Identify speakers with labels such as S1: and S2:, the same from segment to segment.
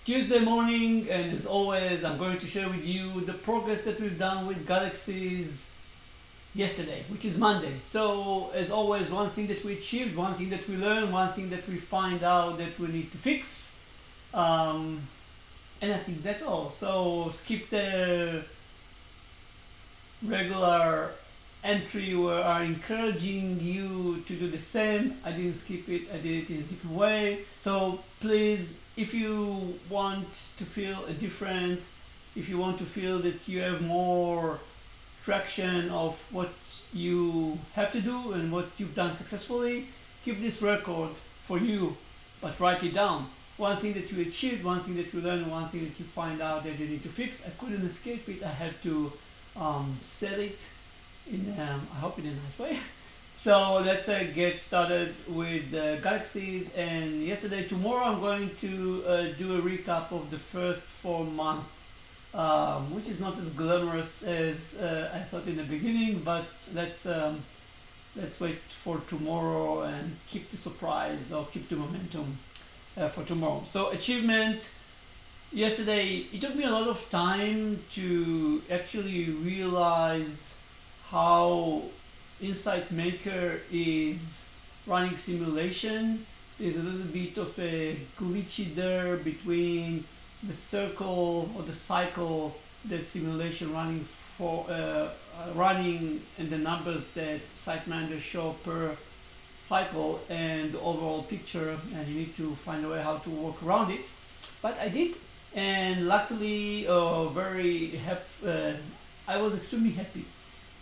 S1: Tuesday morning, and as always, I'm going to share with you the progress that we've done with Galaxies yesterday, which is Monday. So, as always, one thing that we achieved, one thing that we learned, one thing that we find out that we need to fix. And I think that's all. So, skip the regular entry where I'm encouraging you to do the same. I didn't skip it, I did it in a different way. So please, if you want to feel a different, if you want to feel that you have more traction of what you have to do and what you've done successfully, keep this record for you, but write it down. One thing that you achieved, one thing that you learned, one thing that you find out that you need to fix. I couldn't escape it. I had to sell it in, I hope in a nice way. So let's get started with Galaxies. And tomorrow I'm going to do a recap of the first 4 months, which is not as glamorous as I thought in the beginning, but let's wait for tomorrow and keep the surprise or keep the momentum for tomorrow. So achievement. Yesterday, it took me a lot of time to actually realize how InsightMaker is running simulation. There's a little bit of a glitchy there between the circle or the cycle that simulation running and the numbers that SiteMinder show per cycle and the overall picture, and you need to find a way how to work around it. But I did. And luckily, I was extremely happy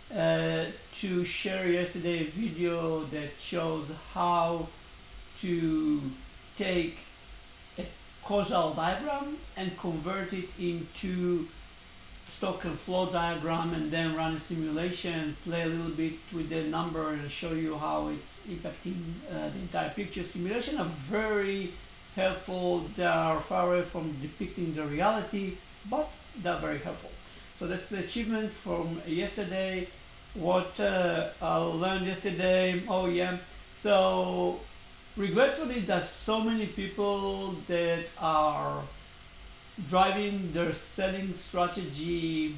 S1: to share yesterday a video that shows how to take a causal diagram and convert it into stock and flow diagram, and then run a simulation, play a little bit with the number and show you how it's impacting the entire picture. Simulation are very helpful. They are far away from depicting the reality, but they're very helpful. So that's the achievement from yesterday. What I learned yesterday, so regretfully there's so many people that are driving their selling strategy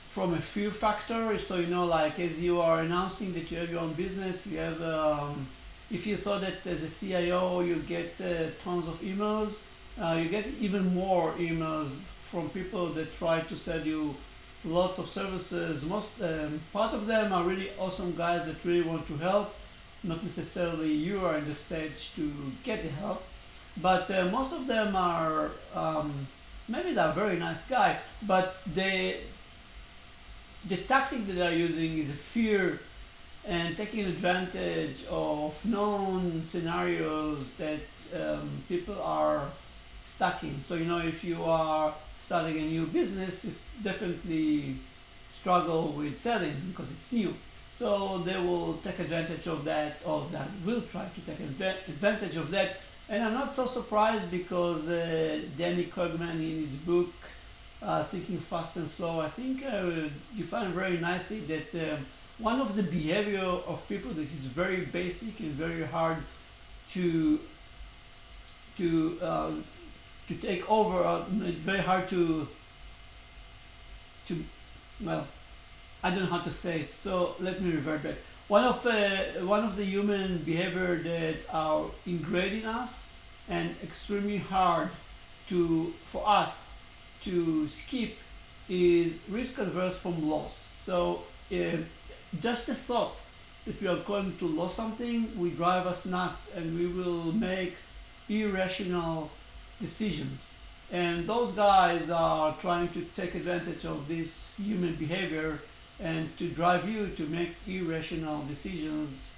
S1: from a fear factor. So like as you are announcing that you have your own business, you have if you thought that as a CIO you get tons of emails, you get even more emails from people that try to sell you lots of services. Part of them are really awesome guys that really want to help. Not necessarily you are in the stage to get the help, but most of them are maybe they're a very nice guy, but the tactic that they're using is fear and taking advantage of known scenarios that people are stuck in. So if you are starting a new business, it's definitely struggle with selling because it's new. So they will take advantage of that, or that will try to take advantage of that. And I'm not so surprised because Danny Krugman in his book Thinking Fast and Slow, I think you find very nicely that one of the behavior of people that is very basic and very hard to take over, very hard to well, I don't know how to say it, so let me revert back. One of the human behavior that are ingrained in us and extremely hard for us to skip is risk averse from loss. So just the thought that we are going to lose something will drive us nuts, and we will make irrational decisions. And those guys are trying to take advantage of this human behavior and to drive you to make irrational decisions.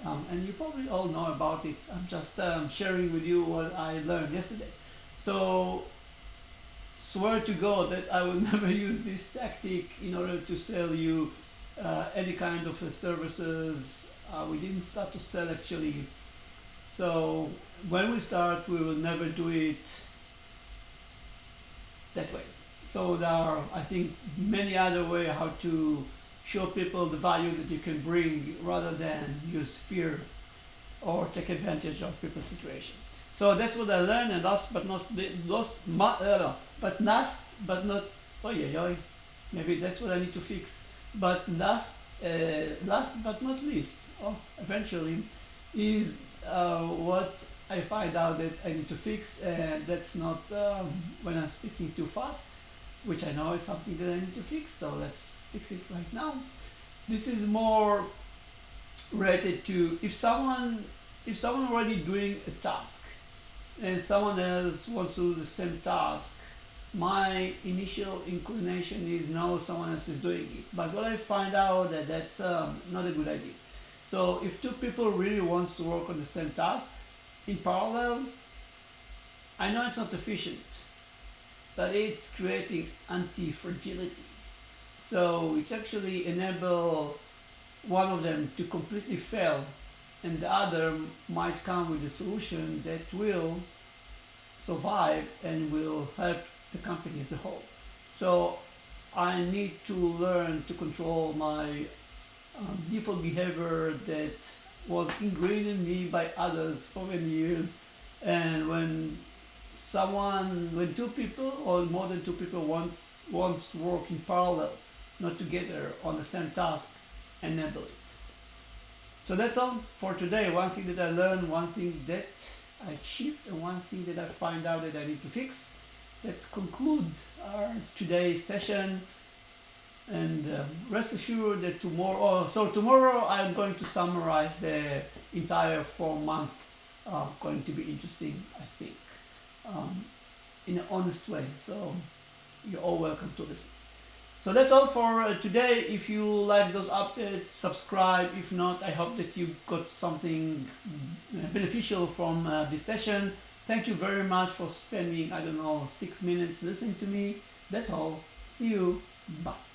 S1: And you probably all know about it. I'm just sharing with you what I learned yesterday. So swear to God that I will never use this tactic in order to sell you any kind of services. We didn't start to sell actually. So when we start, we will never do it that way. So there are, I think, many other ways how to show people the value that you can bring rather than use fear or take advantage of people's situation. So that's what I learned. And last but not oh yeah, yeah, maybe that's what I need to fix. But last but not least, eventually, is what I find out that I need to fix, and that's not when I'm speaking too fast, which I know is something that I need to fix. So let's fix it right now. This is more related to if someone already doing a task and someone else wants to do the same task. My initial inclination is no, someone else is doing it. But what I find out that that's not a good idea. So if two people really wants to work on the same task in parallel, I know it's not efficient, but it's creating anti-fragility. So it actually enable one of them to completely fail, and the other might come with a solution that will survive and will help the company as a whole. So I need to learn to control my default behavior that was ingrained in me by others for many years. And when two people or more than two people wants to work in parallel, not together on the same task, enable it. So that's all for today. One thing that I learned, one thing that I achieved, and one thing that I find out that I need to fix. Let's conclude our today's session, and rest assured that tomorrow I'm going to summarize the entire 4 month. Going to be interesting, I think, in an honest way. So you're all welcome to listen. So that's all for today. If you like those updates, subscribe. If not, I hope that you got something beneficial from this session. Thank you very much for spending, 6 minutes listening to me. That's all. See you. Bye.